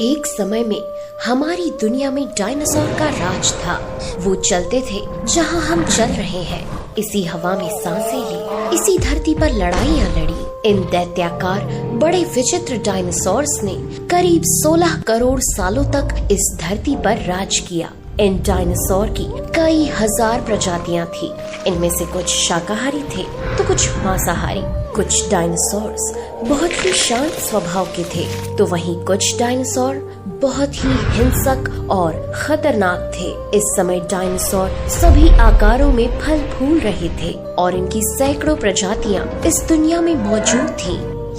एक समय में हमारी दुनिया में डायनासोर का राज था। वो चलते थे जहाँ हम चल रहे हैं, इसी हवा में सांसें ली, इसी धरती पर लड़ाइयाँ लड़ी। इन दैत्याकार बड़े विचित्र डायनासोर्स ने करीब 16 करोड़ सालों तक इस धरती पर राज किया। इन डायनासोर की कई हजार प्रजातियां थी। इनमें से कुछ शाकाहारी थे तो कुछ मांसाहारी। कुछ डायनासोर्स बहुत ही शांत स्वभाव के थे तो वहीं कुछ डायनासोर बहुत ही हिंसक और खतरनाक थे। इस समय डायनासोर सभी आकारों में फल फूल रहे थे और इनकी सैकड़ों प्रजातियां इस दुनिया में मौजूद थी।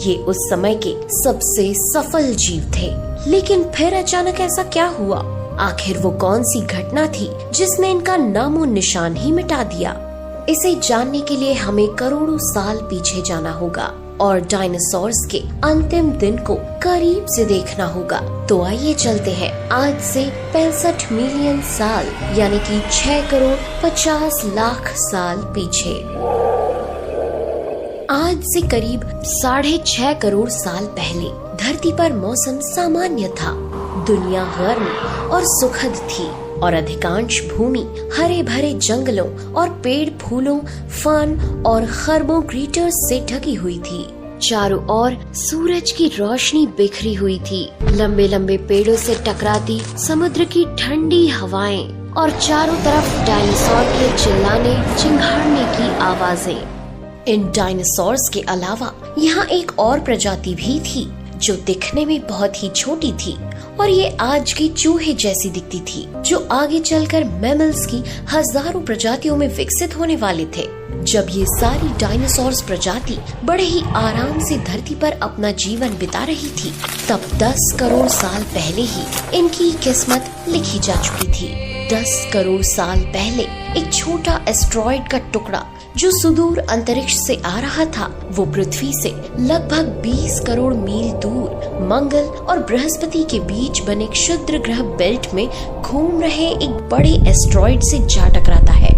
ये उस समय के सबसे सफल जीव थे। लेकिन फिर अचानक ऐसा क्या हुआ? आखिर वो कौन सी घटना थी जिसने इनका नामो निशान ही मिटा दिया? इसे जानने के लिए हमें करोड़ों साल पीछे जाना होगा और डायनासोर्स के अंतिम दिन को करीब से देखना होगा। तो आइए चलते हैं आज से 65 मिलियन साल यानी कि 6 करोड़ 50 लाख साल पीछे। आज से करीब 6.5 करोड़ साल पहले धरती पर मौसम सामान्य था। दुनिया गर्म और सुखद थी और अधिकांश भूमि हरे भरे जंगलों और पेड़ फूलों, फन और खरबों क्रीटर्स से ढकी हुई थी। चारों ओर सूरज की रोशनी बिखरी हुई थी। लंबे लंबे पेड़ों से टकराती समुद्र की ठंडी हवाएं और चारों तरफ डायनासोर के चिल्लाने चिंघाड़ने की आवाजें। इन डायनासोर्स के अलावा यहाँ एक और प्रजाति भी थी जो दिखने में बहुत ही छोटी थी और ये आज के चूहे जैसी दिखती थी, जो आगे चलकर मैमल्स की हजारों प्रजातियों में विकसित होने वाले थे। जब ये सारी डायनासोर्स प्रजाति बड़े ही आराम से धरती पर अपना जीवन बिता रही थी, तब 10 करोड़ साल पहले ही इनकी किस्मत लिखी जा चुकी थी। 10 करोड़ साल पहले एक छोटा एस्ट्रॉइड का टुकड़ा जो सुदूर अंतरिक्ष से आ रहा था, वो पृथ्वी से लगभग 20 करोड़ मील दूर मंगल और बृहस्पति के बीच बने क्षुद्र ग्रह बेल्ट में घूम रहे एक बड़े एस्ट्रॉइड से जा टकराता है।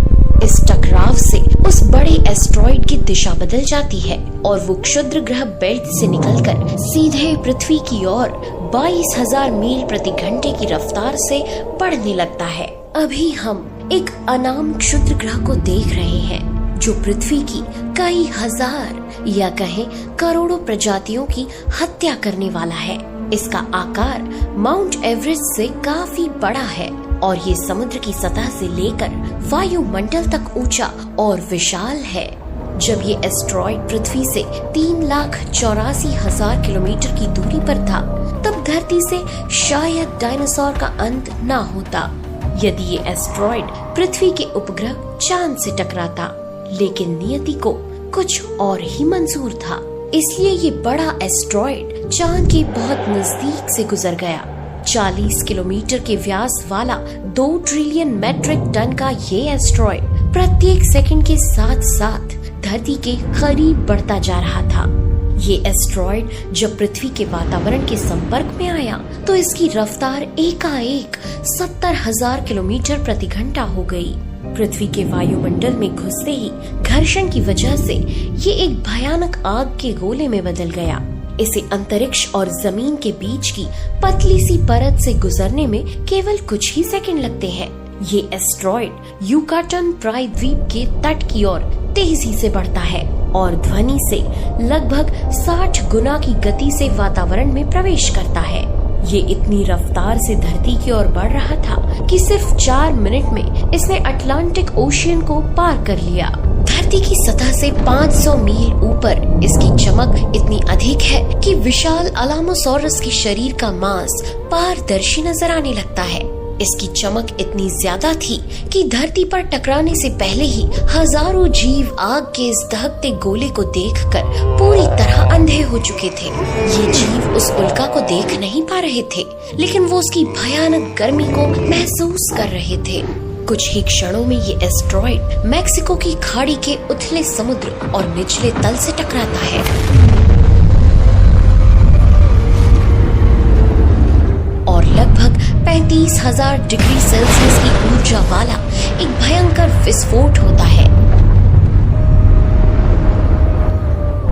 इस टकराव से उस बड़े एस्ट्रॉइड की दिशा बदल जाती है और वो क्षुद्र ग्रह बेल्ट से निकलकर सीधे पृथ्वी की ओर 22,000 मील प्रति घंटे की रफ्तार से बढ़ने लगता है। अभी हम एक अनाम क्षुद्र ग्रह को देख रहे हैं जो पृथ्वी की कई हजार या कहें करोड़ों प्रजातियों की हत्या करने वाला है। इसका आकार माउंट एवरेस्ट से काफी बड़ा है और ये समुद्र की सतह से लेकर वायुमंडल तक ऊंचा और विशाल है। जब ये एस्ट्रॉइड पृथ्वी से 3,84,000 किलोमीटर की दूरी पर था, तब धरती से शायद डायनासोर का अंत न होता यदि ये एस्ट्रॉइड पृथ्वी के उपग्रह चांद से टकराता। लेकिन नियति को कुछ और ही मंजूर था, इसलिए ये बड़ा एस्ट्रॉइड चांद के बहुत नजदीक से गुजर गया। 40 किलोमीटर के व्यास वाला 2 ट्रिलियन मेट्रिक टन का ये एस्ट्रॉइड प्रत्येक सेकंड के साथ साथ धरती के करीब बढ़ता जा रहा था। ये एस्ट्रॉइड जब पृथ्वी के वातावरण के संपर्क में आया तो इसकी रफ्तार एकाएक 70,000 किलोमीटर प्रति घंटा हो गई। पृथ्वी के वायुमंडल में घुसते ही घर्षण की वजह से ये एक भयानक आग के गोले में बदल गया। इसे अंतरिक्ष और जमीन के बीच की पतली सी परत से गुजरने में केवल कुछ ही सेकंड लगते हैं। ये एस्ट्रॉइड युकाटन प्रायद्वीप के तट की ओर तेजी से बढ़ता है और ध्वनि से लगभग 60 गुना की गति से वातावरण में प्रवेश करता है। ये इतनी रफ्तार से धरती की ओर बढ़ रहा था कि सिर्फ 4 मिनट में इसने अटलांटिक ओशियन को पार कर लिया। धरती की सतह से 500 मील ऊपर इसकी चमक इतनी अधिक है कि विशाल अलामोसोरस के शरीर का मांस पारदर्शी नजर आने लगता है। इसकी चमक इतनी ज्यादा थी कि धरती पर टकराने से पहले ही हजारों जीव आग के इस दहकते गोले को देखकर पूरी तरह अंधे हो चुके थे। ये जीव उस उल्का को देख नहीं पा रहे थे, लेकिन वो उसकी भयानक गर्मी को महसूस कर रहे थे। कुछ ही क्षणों में ये एस्ट्रॉइड मैक्सिको की खाड़ी के उथले समुद्र और निचले तल से टकराता है और लगभग 35,000 डिग्री सेल्सियस की ऊर्जा वाला एक भयंकर विस्फोट होता है।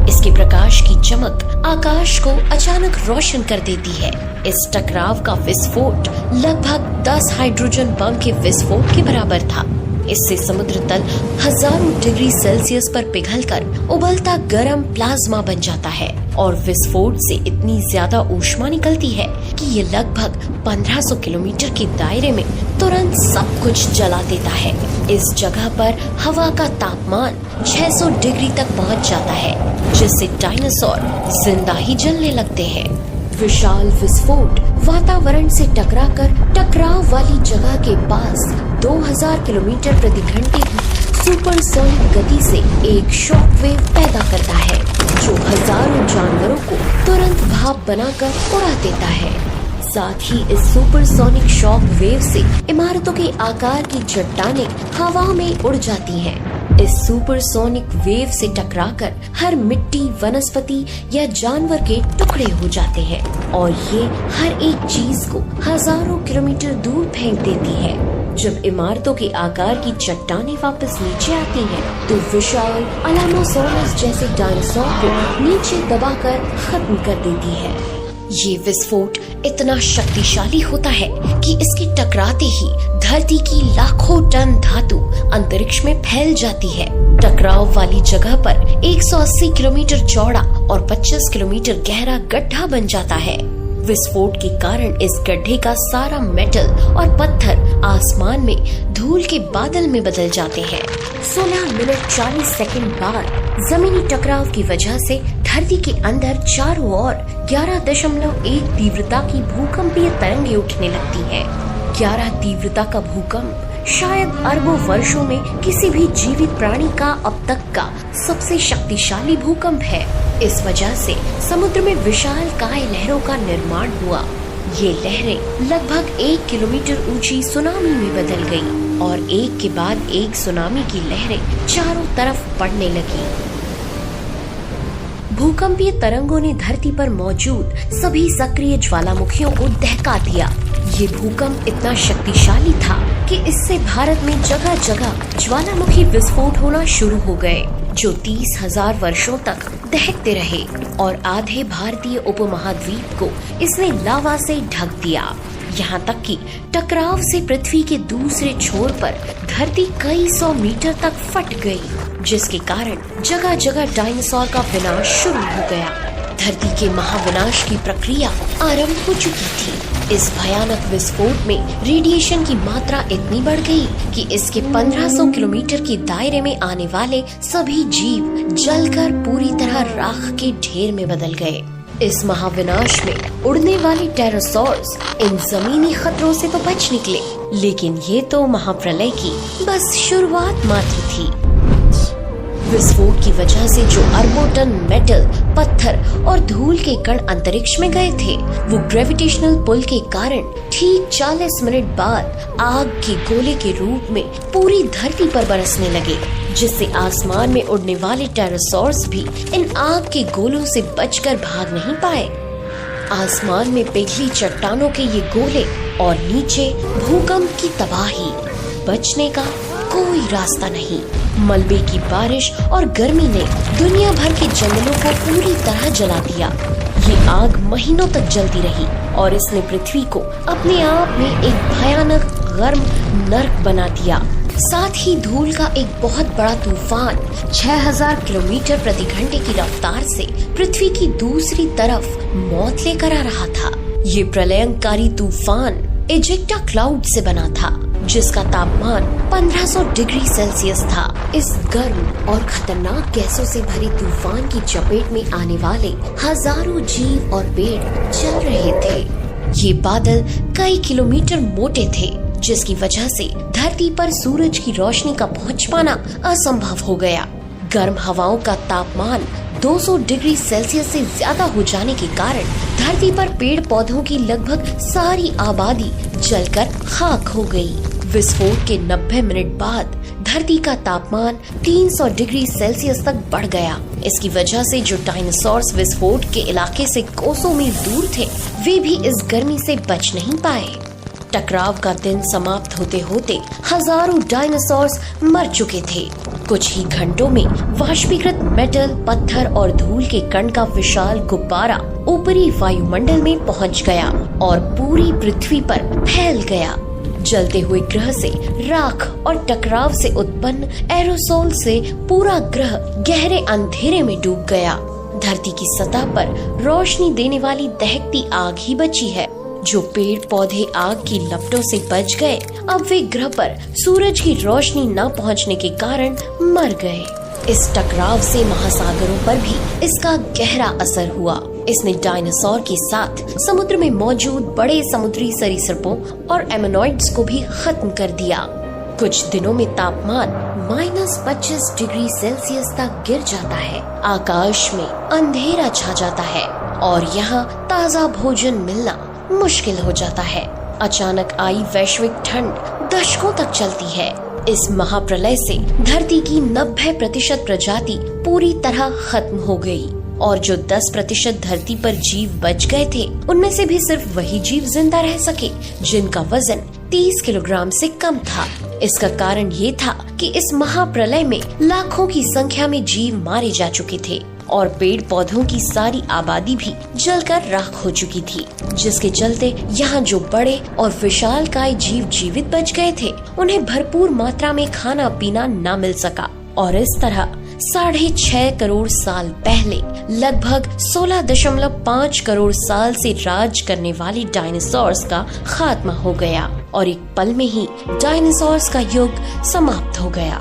इसके प्रकाश की चमक आकाश को अचानक रोशन कर देती है इस टकराव का विस्फोट लगभग 10 हाइड्रोजन बम के विस्फोट के बराबर था। इससे समुद्र तल हजारों डिग्री सेल्सियस पर पिघलकर उबलता गर्म प्लाज्मा बन जाता है और विस्फोट से इतनी ज्यादा ऊष्मा निकलती है कि ये लगभग 1500 किलोमीटर के दायरे में तुरंत सब कुछ जला देता है। इस जगह पर हवा का तापमान 600 डिग्री तक पहुंच जाता है, जिससे डायनासोर जिंदा ही जलने लगते हैं। विशाल विस्फोट वातावरण से टकराकर टकराव वाली जगह के पास 2000 किलोमीटर प्रति घंटे की सुपरसोनिक गति से एक शॉक वेव पैदा करता है, जो हजारों जानवरों को तुरंत भाप बनाकर उड़ा देता है। साथ ही इस सुपरसोनिक शॉक वेव से इमारतों के आकार की चट्टानें हवा में उड़ जाती हैं। इस सुपरसोनिक वेव से टकराकर हर मिट्टी, वनस्पति या जानवर के टुकड़े हो जाते हैं और ये हर एक चीज को हजारों किलोमीटर दूर फेंक देती है। जब इमारतों के आकार की चट्टानें वापस नीचे आती हैं, तो विशाल अलामोसोरस जैसे डायनासोर को नीचे दबाकर खत्म कर देती है। ये विस्फोट इतना शक्तिशाली होता है कि इसके टकराते ही धरती की लाखों टन धातु अंतरिक्ष में फैल जाती है। टकराव वाली जगह पर 180 किलोमीटर चौड़ा और 25 किलोमीटर गहरा गड्ढा बन जाता है। विस्फोट के कारण इस गड्ढे का सारा मेटल और पत्थर आसमान में धूल के बादल में बदल जाते हैं। 16 मिनट 40 सेकंड बाद जमीनी टकराव की वजह से धरती के अंदर चारों ओर 11.1 तीव्रता की भूकंपीय तरंगें उठने लगती हैं। 11 तीव्रता का भूकंप शायद अरबों वर्षों में किसी भी जीवित प्राणी का अब तक का सबसे शक्तिशाली भूकंप है। इस वजह से समुद्र में विशाल काय लहरों का निर्माण हुआ। ये लहरें लगभग 1 किलोमीटर ऊंची सुनामी में बदल गई और एक के बाद एक सुनामी की लहरें चारों तरफ पड़ने लगी। भूकंपीय तरंगों ने धरती पर मौजूद सभी सक्रिय ज्वालामुखियों को दहका दिया। ये भूकंप इतना शक्तिशाली था कि इससे भारत में जगह जगह ज्वालामुखी विस्फोट होना शुरू हो गए, जो 30,000 वर्षों तक दहकते रहे और आधे भारतीय उपमहाद्वीप को इसने लावा से ढक दिया। यहाँ तक कि टकराव से पृथ्वी के दूसरे छोर पर धरती कई 100 मीटर तक फट गई, जिसके कारण जगह जगह डायनासोर का विनाश शुरू हो गया। धरती के महाविनाश की प्रक्रिया आरंभ हो चुकी थी। इस भयानक विस्फोट में रेडिएशन की मात्रा इतनी बढ़ गई कि इसके 1500 किलोमीटर के दायरे में आने वाले सभी जीव जलकर पूरी तरह राख के ढेर में बदल गए। इस महाविनाश में उड़ने वाले टेरासॉर्स इन जमीनी खतरों से तो बच निकले, लेकिन ये तो महाप्रलय की बस शुरुआत मात्र थी। विस्फोट की वजह से जो अरबों टन मेटल, पत्थर और धूल के कण अंतरिक्ष में गए थे, वो ग्रेविटेशनल पुल के कारण ठीक 40 मिनट बाद आग के गोले के रूप में पूरी धरती पर बरसने लगे, जिससे आसमान में उड़ने वाले टेरासॉर्स भी इन आग के गोलों से बचकर भाग नहीं पाए। आसमान में पिघली चट्टानों के ये गोले और नीचे भूकंप की तबाही, बचने का कोई रास्ता नहीं। मलबे की बारिश और गर्मी ने दुनिया भर के जंगलों को पूरी तरह जला दिया। ये आग महीनों तक जलती रही और इसने पृथ्वी को अपने आप में एक भयानक गर्म नर्क बना दिया। साथ ही धूल का एक बहुत बड़ा तूफान 6000 किलोमीटर प्रति घंटे की रफ्तार से पृथ्वी की दूसरी तरफ मौत लेकर आ रहा था। ये प्रलयंकारी तूफान इजेक्टा क्लाउड से बना था, जिसका तापमान 1500 डिग्री सेल्सियस था। इस गर्म और खतरनाक गैसों से भरी तूफान की चपेट में आने वाले हजारों जीव और पेड़ जल रहे थे। ये बादल कई किलोमीटर मोटे थे, जिसकी वजह से धरती पर सूरज की रोशनी का पहुंच पाना असंभव हो गया। गर्म हवाओं का तापमान 200 डिग्री सेल्सियस से ज्यादा हो जाने के कारण धरती पर पेड़ पौधों की लगभग सारी आबादी जलकर खाक हो गई। विस्फोट के 90 मिनट बाद धरती का तापमान 300 डिग्री सेल्सियस तक बढ़ गया। इसकी वजह से जो डायनासोर्स विस्फोट के इलाके से कोसों मील दूर थे, वे भी इस गर्मी से बच नहीं पाए। टकराव का दिन समाप्त होते होते हजारों डायनासोर्स मर चुके थे। कुछ ही घंटों में वाष्पीकृत मेटल, पत्थर और धूल के कण का विशाल गुब्बारा ऊपरी वायुमंडल में पहुंच गया और पूरी पृथ्वी पर फैल गया। जलते हुए ग्रह से राख और टकराव से उत्पन्न एरोसोल से पूरा ग्रह गहरे अंधेरे में डूब गया। धरती की सतह पर रोशनी देने वाली दहकती आग ही बची है। जो पेड़ पौधे आग की लपटों से बच गए, अब वे ग्रह पर सूरज की रोशनी न पहुंचने के कारण मर गए। इस टकराव से महासागरों पर भी इसका गहरा असर हुआ। इसने डायनासोर के साथ समुद्र में मौजूद बड़े समुद्री सरीसृपों और एमोनॉइड्स को भी खत्म कर दिया। कुछ दिनों में तापमान -25 डिग्री सेल्सियस तक गिर जाता है। आकाश में अंधेरा छा जाता है और यहाँ ताज़ा भोजन मिलना मुश्किल हो जाता है। अचानक आई वैश्विक ठंड दशकों तक चलती है। इस महाप्रलय से धरती की 90% प्रजाति पूरी तरह खत्म हो गई और जो 10% धरती पर जीव बच गए थे, उनमें से भी सिर्फ वही जीव जिंदा रह सके जिनका वजन 30 किलोग्राम से कम था। इसका कारण ये था कि इस महाप्रलय में लाखों की संख्या में जीव मारे जा चुके थे और पेड़ पौधों की सारी आबादी भी जलकर राख हो चुकी थी, जिसके चलते यहाँ जो बड़े और विशालकाय जीव जीवित बच गए थे, उन्हें भरपूर मात्रा में खाना पीना न मिल सका और इस तरह 6.5 करोड़ साल पहले लगभग 16.5 करोड़ साल से राज करने वाली डायनासोर्स का खात्मा हो गया और एक पल में ही डायनासोर्स का युग समाप्त हो गया।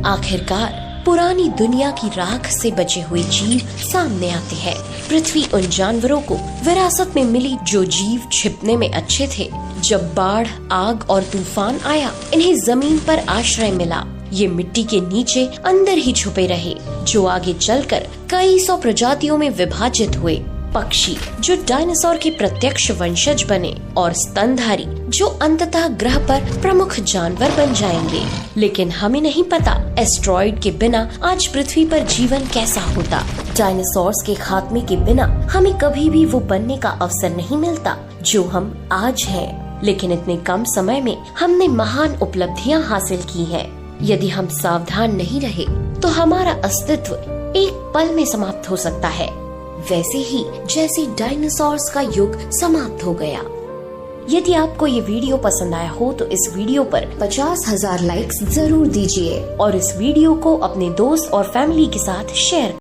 आखिरकार पुरानी दुनिया की राख से बचे हुए जीव सामने आते हैं। पृथ्वी उन जानवरों को विरासत में मिली जो जीव छिपने में अच्छे थे। जब बाढ़, आग और तूफान आया, इन्हें जमीन पर आश्रय मिला। ये मिट्टी के नीचे अंदर ही छुपे रहे, जो आगे चलकर कई सौ प्रजातियों में विभाजित हुए। पक्षी जो डायनासोर के प्रत्यक्ष वंशज बने और स्तनधारी जो अंततः ग्रह पर प्रमुख जानवर बन जाएंगे। लेकिन हमें नहीं पता एस्ट्रॉइड के बिना आज पृथ्वी पर जीवन कैसा होता। डायनासोर्स के खात्मे के बिना हमें कभी भी वो बनने का अवसर नहीं मिलता जो हम आज हैं। लेकिन इतने कम समय में हमने महान उपलब्धियां हासिल की हैं। यदि हम सावधान नहीं रहे तो हमारा अस्तित्व एक पल में समाप्त हो सकता है, वैसे ही जैसे डायनासोर्स का युग समाप्त हो गया। यदि आपको ये वीडियो पसंद आया हो तो इस वीडियो पर 50,000 लाइक्स जरूर दीजिए और इस वीडियो को अपने दोस्त और फैमिली के साथ शेयर